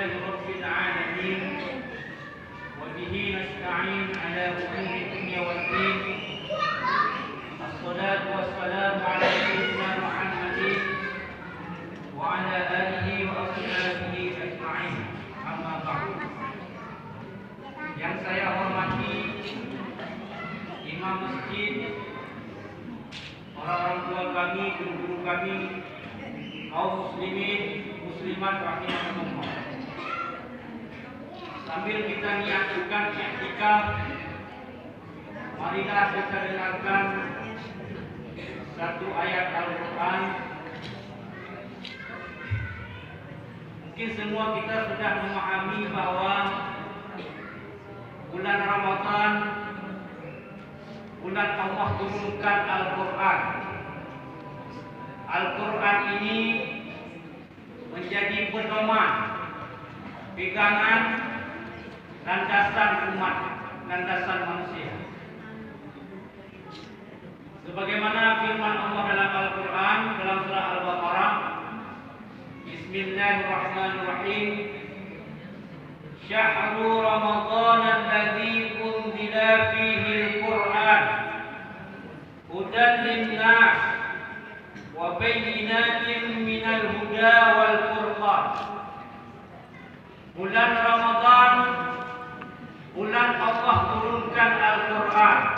لله رب العالمين وبه نستعين على أمور الدنيا والدين. الصلاة والسلام على سيدنا محمد وعلى آله وأصحابه أجمعين. Amma ba'd. Yang saya hormati imam masjid, orang tua kami, guru kami, kaum muslimin, muslimat rahimahumullah. Sambil kita niatkan i'tikaf, marilah kita dengarkan satu ayat Al-Quran. Mungkin semua kita sudah memahami bahwa bulan Ramadan, bulan Allah turunkan Al-Quran. Al-Quran ini menjadi pedoman, pegangan, landasan umat, landasan manusia. Sebagaimana firman Allah dalam Al-Quran dalam surah Al-Baqarah, Bismillahirrahmanirrahim. Syahru Ramadan alladzi unzila fihi al-Qur'an hudan lin-nas wa bayyinatin minal huda wal furqan. Bulan Ramadan, bulan Allah turunkan Al-Quran.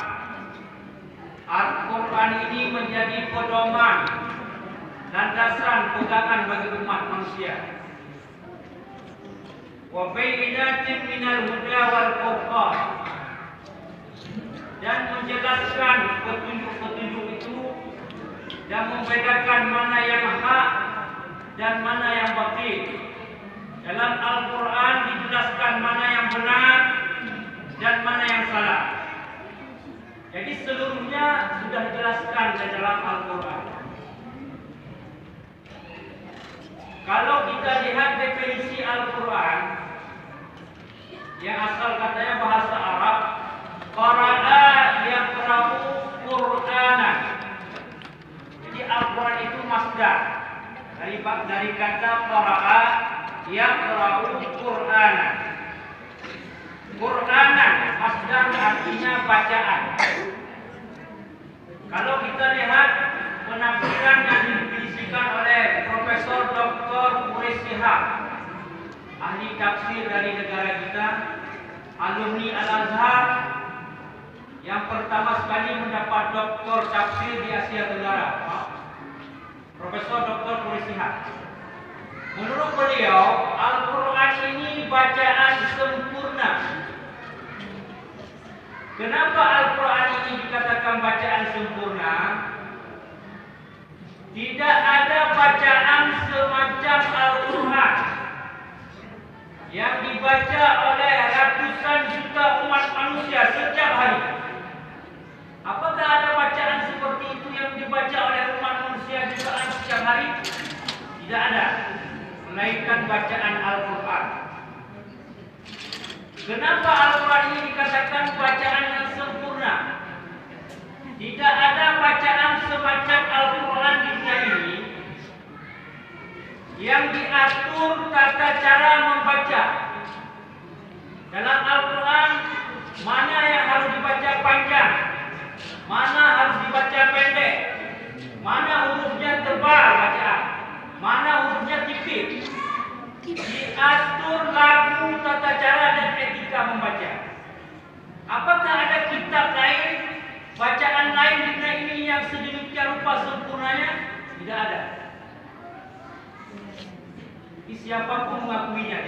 Al-Quran ini menjadi pedoman, landasan pegangan bagi umat manusia. Wa bayyinatin minal huda wal furqan, dan menjelaskan petunjuk-petunjuk itu dan membedakan mana yang hak dan mana yang batil. Dalam Al-Quran dijelaskan mana yang benar dan mana yang salah. Jadi seluruhnya sudah dijelaskan di dalam Al-Quran. Kalau kita lihat definisi Al-Quran, yang asal katanya bahasa Arab, qara'a yaqra'u Qur'anan. Jadi Al-Quran itu masdar dari kata qara'a yaqra'u Qur'anan. Qur'anan masdar artinya bacaan. Kalau kita lihat penafsiran yang didefinisikan oleh Profesor Dr. Muris Shihab, ahli tafsir dari negara kita, alumni Al-Azhar, yang pertama sekali mendapat doktor tafsir di Asia Tenggara, Profesor Dr. Muris Shihab. Menurut beliau, Al-Quran ini bacaan sempurna. Kenapa Al-Quran ini dikatakan bacaan sempurna? Tidak ada bacaan semacam Al-Quran yang dibaca oleh ratusan juta umat manusia setiap hari. Apakah ada bacaan seperti itu yang dibaca oleh umat manusia jutaan setiap hari? Tidak ada, melainkan bacaan Al-Quran. Kenapa Al-Quran ini dikatakan bacaan yang sempurna? Tidak ada bacaan semacam Al-Quran di dunia ini yang diatur tata cara membaca. Dalam Al-Quran, mana yang harus dibaca panjang, mana harus dibaca pendek, mana hurufnya tebal bacaan, mana hurufnya tipis. Diatur lagu, tata cara dan etika membaca. Apakah ada kitab lain, bacaan lain di dunia ini yang sedemikian rupa sempurnanya? Tidak ada. Siapapun mengakuinya.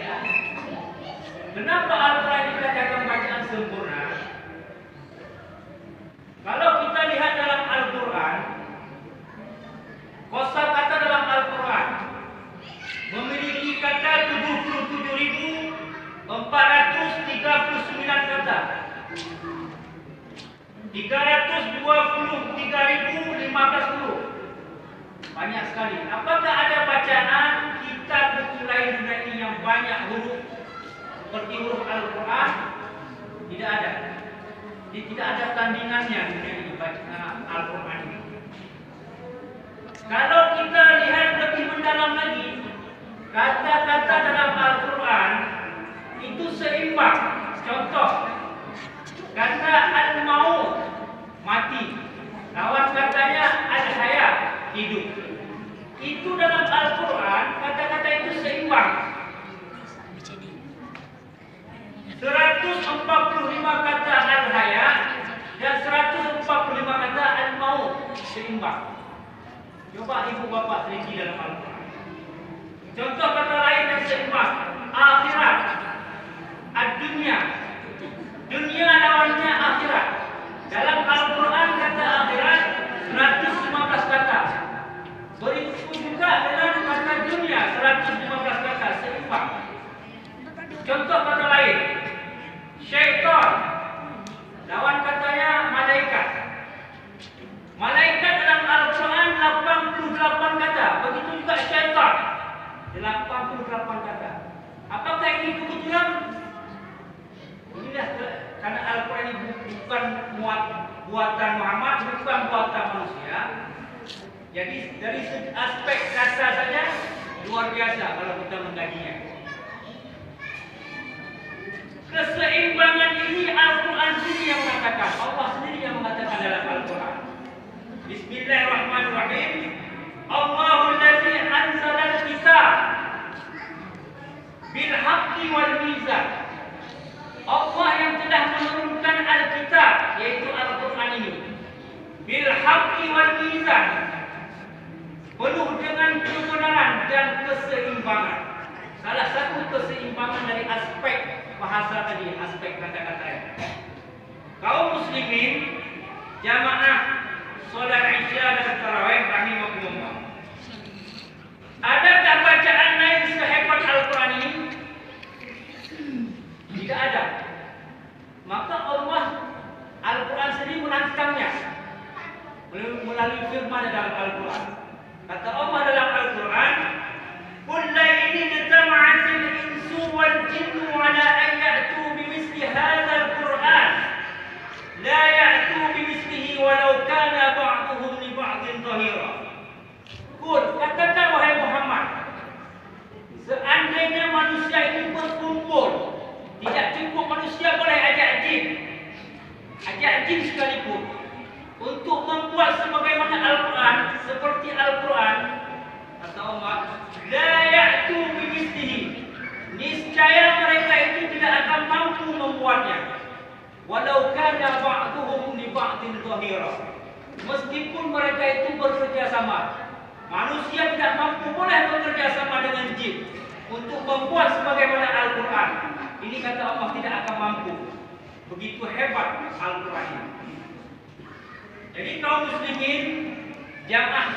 Kenapa Al-Quran dikatakan bacaan sempurna? Kalau kita lihat dalam Al-Quran, kosakata dalam Al-Quran memiliki kata 77.439 kata, 323.015 huruf. Banyak sekali. Apakah ada bacaan kitab buku lain dunia ini yang banyak huruf seperti huruf Al-Quran? Tidak ada. Jadi tidak ada tandingannya dunia ini bacaan Al-Quran ini. Kalau kita lihat lebih mendalam lagi, Kata-kata dalam Al-Quran itu seimbang. Contoh, kata al-maut, mati. Lawan katanya al-hayat, hidup. Itu dalam Al-Quran, kata-kata itu seimbang. 145 kata al-hayat dan 145 kata al-maut, seimbang. Coba ibu bapak teliti dalam Al-Quran. Contoh kata lain yang seimbang, akhirat, ad-dunya. Dunia lawannya akhirat. Dalam Al-Quran kata akhirat 115 kata. Begitu juga dengan kata dunia 115 kata, seimbang. Contoh kata lain, syaitan, lawan katanya malaikat. Malaikat dalam Al-Quran 88 kata. Begitu juga syaitan 88 kata. Apakah ini kebetulan? Inilah karena Al-Quran ini bukan buatan Muhammad, bukan buatan manusia. Jadi dari aspek kata saja luar biasa kalau kita mengkajinya. Keseimbangan ini Al-Quran sendiri yang mengatakan, Allah sendiri yang mengatakan dalam Al-Quran. Bismillahirrahmanirrahim. Allahul ladzi anzalal kitab bil haqqi wal mizan. Allah yang telah menurunkan Al-Kitab, yaitu Al-Quran ini, bil haqqi wal mizan, penuh dengan kebenaran dan keseimbangan. Salah satu keseimbangan dari aspek bahasa tadi, aspek kata-kata. Kaum muslimin, jamaah salat Isya dan tarawih rahimakumullah. Adakah bacaan lain sehebat Al-Quran ini? Tidak ada. Maka Allah Al-Quran sendiri menantangnya melalui firman dalam Al-Quran. Kata Allah dalam Al-Quran, "Qul la in jama'atil insu wal jinnu ala an ya'tu bimithli hadzal Qur'an la ya'tu bimithlihi walau kana ba'dhuhum li ba'dhin dhahira." Qul, katakan wahai Muhammad, seandainya manusia ini berkumpul, tidak cukup manusia, boleh ajak jin sekalipun, untuk membuat sebagaimana Al-Quran, seperti Al-Quran, kata Allah, la ya'tu bimithlihi, niscaya mereka itu tidak akan mampu membuatnya, walau kana ba'duhum li ba'din dhahira, meskipun mereka itu bekerja sama. Manusia tidak mampu boleh bekerja sama dengan jin untuk membuat sebagaimana Al-Quran. Ini kata Allah tidak akan mampu. Begitu hebat Al-Quran ini. Jadi kaum muslimin, jamaah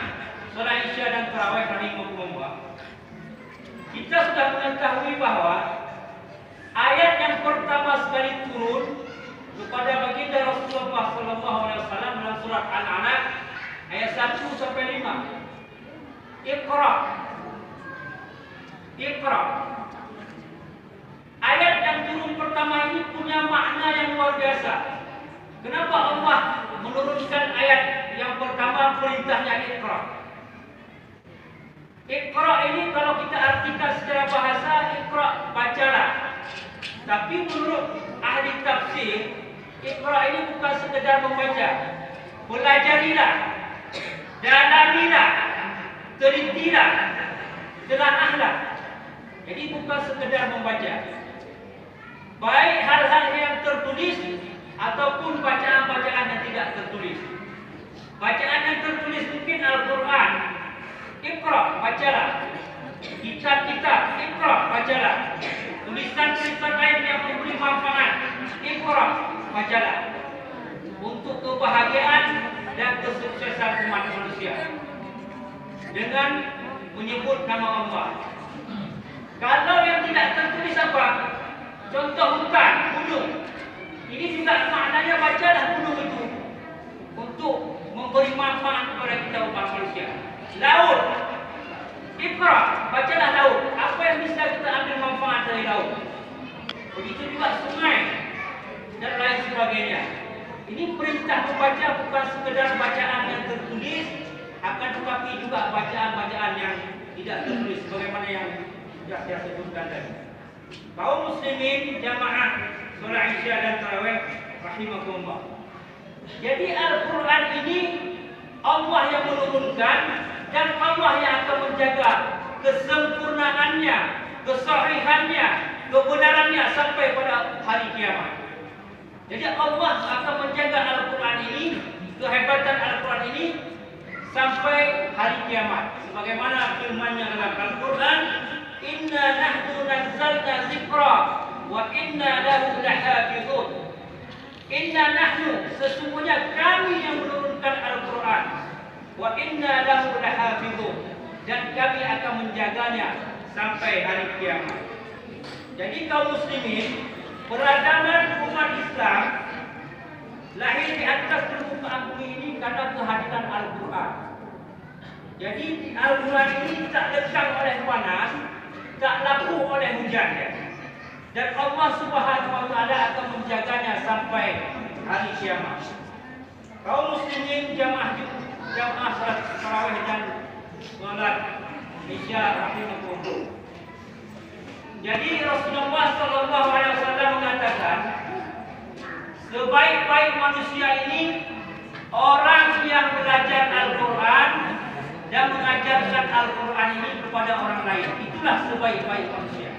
salat Isya dan tarawih rahimakumullah, kita sudah mengetahui bahwa ayat yang pertama sekali turun kepada baginda Rasulullah SAW dalam surat Al-An'am ayat 1 sampai 5. Iqra. Ayat yang turun pertama ini punya makna yang luar biasa. Kenapa Allah menurunkan ayat yang pertama perintahnya Iqra? Iqra ini kalau kita artikan secara bahasa, Iqra, bacalah. Tapi menurut ahli tafsir, Iqra ini bukan sekedar membaca. Pelajarilah, dalamilah, telitilah, telahlah. Jadi bukan sekedar membaca. Baik hal-hal yang tertulis ataupun bacaan-bacaan yang tidak tertulis. Bacaan yang tertulis mungkin Al-Quran. Iqra, bacalah. Kitab-kitab, Iqra, bacalah. Tulisan-tulisan lain yang memberi manfaat, Iqra, bacalah. Untuk kebahagiaan dan kesuksesan umat manusia. Dengan menyebut nama Allah. Kalau yang tidak tertulis apa? Contoh hutan, gunung. Ini juga maknanya bacalah gunung itu untuk memberi manfaat kepada kita umat manusia. Laut, Iqra, bacalah laut. Apa yang bisa kita ambil manfaat dari laut? Begitu juga sungai dan lain sebagainya. Ini perintah membaca bukan sekedar bacaan yang tertulis, akan tetapi juga bacaan-bacaan yang tidak tertulis, bagaimana yang sudah saya sebutkan tadi. Kaum muslimin jamaah sholat Isya dan tarawih rahimakumullah. Jadi Al-Quran ini Allah yang menurunkan dan Allah yang akan menjaga kesempurnaannya, kesahihannya, kebenarannya sampai pada hari kiamat. Jadi Allah akan menjaga Al-Quran ini, kehebatan Al-Quran ini sampai hari kiamat. Sebagaimana firman-Nya dalam Al-Quran, "Inna nahnu nazzalna dzikra wa inna lahu lahafizun." Inna nahnu, sesungguhnya kami yang menurunkan Al-Quran, wa inna lahu lahafizun, dan kami akan menjaganya sampai hari kiamat. Jadi kaum muslimin, peradaban umat Islam lahir di atas permukaan bumi ini karena kehadiran Al-Quran. Jadi Al-Quran ini tak lekang oleh panas, tak laku oleh hujan, dan Allah Subhanahu wa taala akan menjaganya sampai hari kiamat. Kaum muslimin jamaah salat tarawih dan salat Isya rahimakumullah. Jadi Rasulullah sallallahu alaihi wasallam mengatakan, sebaik-baik manusia ini orang yang belajar Al-Quran dan mengajarkan Al-Quran ini kepada orang lain. Itulah sebaik-baik manusia.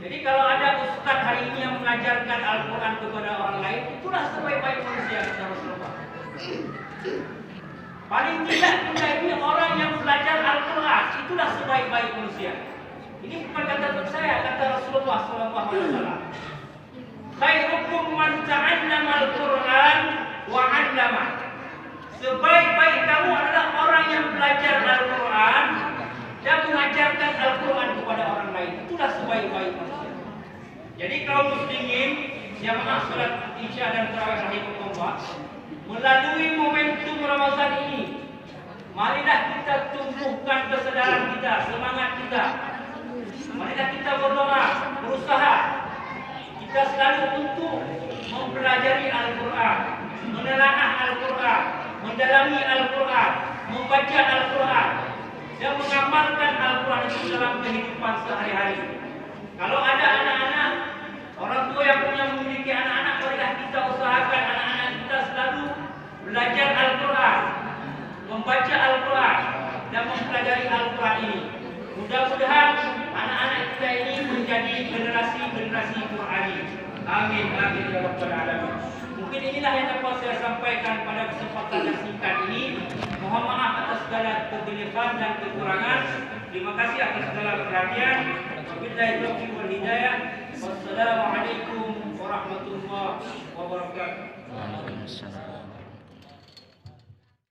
Jadi kalau ada ustaz hari ini yang mengajarkan Al-Quran kepada orang lain, itulah sebaik-baik manusia, kata Rasulullah. Paling tidak kita ini orang yang belajar Al-Quran, itulah sebaik-baik manusia. Ini bukan kata saya, kata Rasulullah SAW. Khairukum man ta'allama Al-Quran wa 'allama. Sebaik-baik kamu adalah orang yang belajar Al-Quran dan mengajarkan Al-Quran kepada orang lain. Itulah sebaik-baik manusia. Jadi kaum muslimin jamaah salat Isya dan tarawih rahimakumullah, melalui momentum Ramadan ini, marilah kita tumbuhkan kesadaran kita, semangat kita. Marilah kita berdoa, berusaha kita selalu untuk mempelajari Al-Quran, menelaah Al-Quran, mendalami Al-Quran, membaca Al-Quran, dan mengamalkan Al-Quran itu dalam kehidupan sehari-hari. Kalau ada anak-anak, orang tua yang punya memiliki anak-anak, marilah kita usahakan anak-anak kita selalu belajar Al-Quran, membaca Al-Quran, dan mempelajari Al-Quran ini. Mudah-mudahan anak-anak kita ini menjadi generasi-generasi Qurani. Amin, amin ya rabbal alamin. Mungkin inilah yang dapat saya sampaikan pada kesempatan yang singkat ini. Mohon maaf atas segala kegelisahan dan kekurangan. Terima kasih atas segala perhatian. Wabillahi taufiq wal hidayah. Wassalamualaikum warahmatullahi wabarakatuh. Waalaikumsalam.